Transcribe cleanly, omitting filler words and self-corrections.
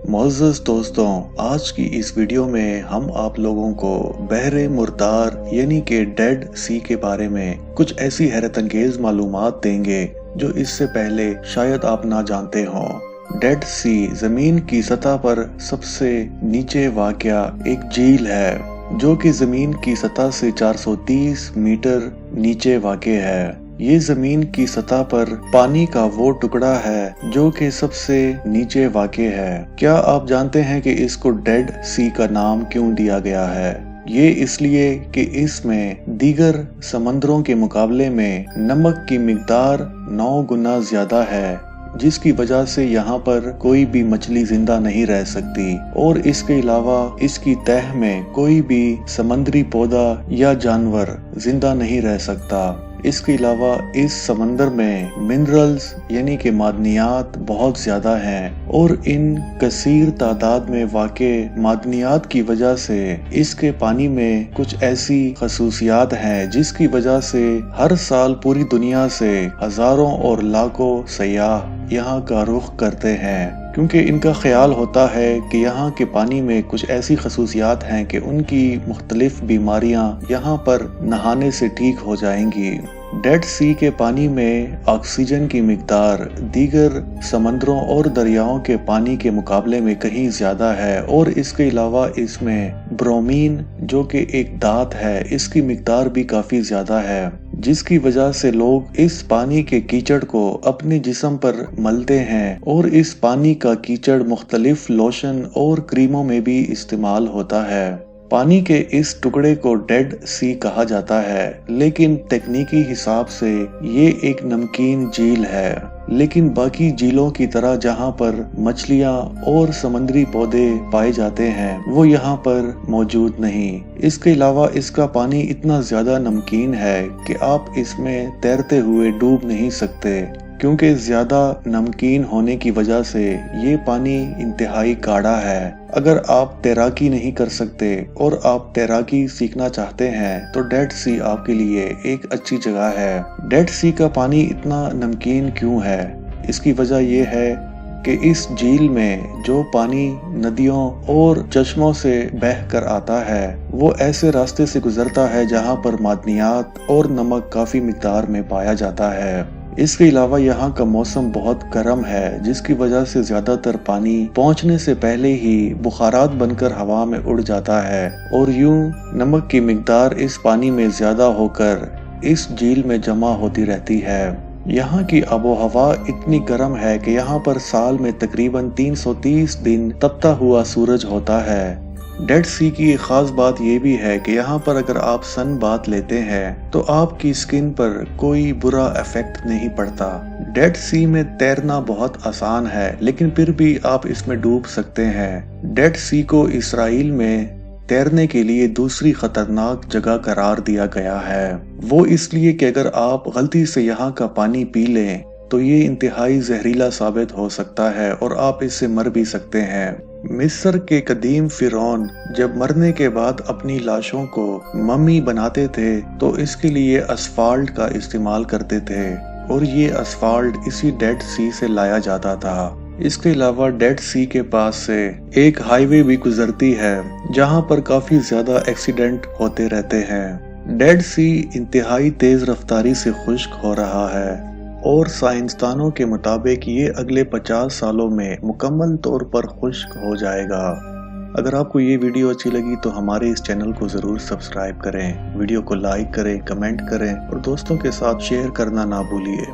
मुअज़्ज़ज़ दोस्तों, आज की इस वीडियो में हम आप लोगों को बहरे मुर्दार यानी कि डेड सी के बारे में कुछ ऐसी हैरतअंगेज मालूमात देंगे जो इससे पहले शायद आप ना जानते हों। डेड सी जमीन की सतह पर सबसे नीचे वाक़या एक झील है जो कि जमीन की सतह से 430 मीटर नीचे वाक़ है। ये जमीन की सतह पर पानी का वो टुकड़ा है जो कि सबसे नीचे वाक़ है। क्या आप जानते हैं कि इसको डेड सी का नाम क्यों दिया गया है? ये इसलिए कि इसमें दीगर समंदरों के मुकाबले में नमक की मिकदार 9 गुना ज्यादा है, जिसकी वजह से यहाँ पर कोई भी मछली जिंदा नहीं रह सकती और इसके अलावा इसकी तह में कोई भी समंदरी पौधा या जानवर जिंदा नहीं रह सकता। इसके अलावा इस समंदर में मिनरल्स यानी कि मादनियात बहुत ज्यादा हैं और इन कसीर तादाद में वाक़े मादनियात की वजह से इसके पानी में कुछ ऐसी खसूसियात हैं जिसकी वजह से हर साल पूरी दुनिया से हजारों और लाखों सयाह यहाँ का रुख करते हैं, क्योंकि इनका ख्याल होता है कि यहाँ के पानी में कुछ ऐसी खसूसियात हैं कि उनकी मुख्तलिफ बीमारियां यहाँ पर नहाने से ठीक हो जाएंगी। डेड सी के पानी में ऑक्सीजन की मिकदार दीगर समंदरों और दरियाओं के पानी के मुकाबले में कहीं ज्यादा है और इसके अलावा इसमें ब्रोमीन जो कि एक धात है, इसकी मिकदार भी काफी ज्यादा है, जिसकी वजह से लोग इस पानी के कीचड़ को अपने जिस्म पर मलते हैं और इस पानी का कीचड़ मुख्तलिफ लोशन और क्रीमों में भी इस्तेमाल होता है। पानी के इस टुकड़े को डेड सी कहा जाता है, लेकिन तकनीकी हिसाब से ये एक नमकीन झील है। लेकिन बाकी झीलों की तरह जहाँ पर मछलियाँ और समुद्री पौधे पाए जाते हैं वो यहाँ पर मौजूद नहीं। इसके अलावा इसका पानी इतना ज्यादा नमकीन है कि आप इसमें तैरते हुए डूब नहीं सकते, क्योंकि ज्यादा नमकीन होने की वजह से ये पानी इंतहाई गाढ़ा है। अगर आप तैराकी नहीं कर सकते और आप तैराकी सीखना चाहते हैं तो डेड सी आपके लिए एक अच्छी जगह है। डेड सी का पानी इतना नमकीन क्यों है? इसकी वजह यह है कि इस झील में जो पानी नदियों और चश्मों से बह कर आता है वो ऐसे रास्ते से गुजरता है जहाँ पर मादनियात और नमक काफी मिकदार में पाया जाता है। इसके अलावा यहाँ का मौसम बहुत गर्म है, जिसकी वजह से ज्यादातर पानी पहुँचने से पहले ही बुखारात बनकर हवा में उड़ जाता है और यूं नमक की मिकदार इस पानी में ज्यादा होकर इस झील में जमा होती रहती है। यहाँ की आबो हवा इतनी गर्म है कि यहाँ पर साल में तकरीबन 330 दिन तपता हुआ सूरज होता है। डेड सी की एक खास बात यह भी है कि यहाँ पर अगर आप सन बाथ लेते हैं तो आपकी स्किन पर कोई बुरा इफेक्ट नहीं पड़ता। डेड सी में तैरना बहुत आसान है, लेकिन फिर भी आप इसमें डूब सकते हैं। डेड सी को इसराइल में तैरने के लिए दूसरी खतरनाक जगह करार दिया गया है। वो इसलिए कि अगर आप गलती से यहाँ का पानी पी लें तो ये इंतहाई जहरीला साबित हो सकता है और आप इससे मर भी सकते हैं। मिस्र के कदीम फिरौन जब मरने के बाद अपनी लाशों को मम्मी बनाते थे तो इसके लिए असफाल्ट का इस्तेमाल करते थे और ये असफाल्ट इसी डेड सी से लाया जाता था। इसके अलावा डेड सी के पास से एक हाईवे भी गुजरती है जहां पर काफी ज्यादा एक्सीडेंट होते रहते हैं। डेड सी इंतहाई तेज रफ्तारी से खुश्क हो रहा है और साइंसदानों के मुताबिक ये अगले 50 सालों में मुकम्मल तौर पर खुश्क हो जाएगा। अगर आपको ये वीडियो अच्छी लगी तो हमारे इस चैनल को जरूर सब्सक्राइब करें, वीडियो को लाइक करें, कमेंट करें और दोस्तों के साथ शेयर करना ना भूलिए।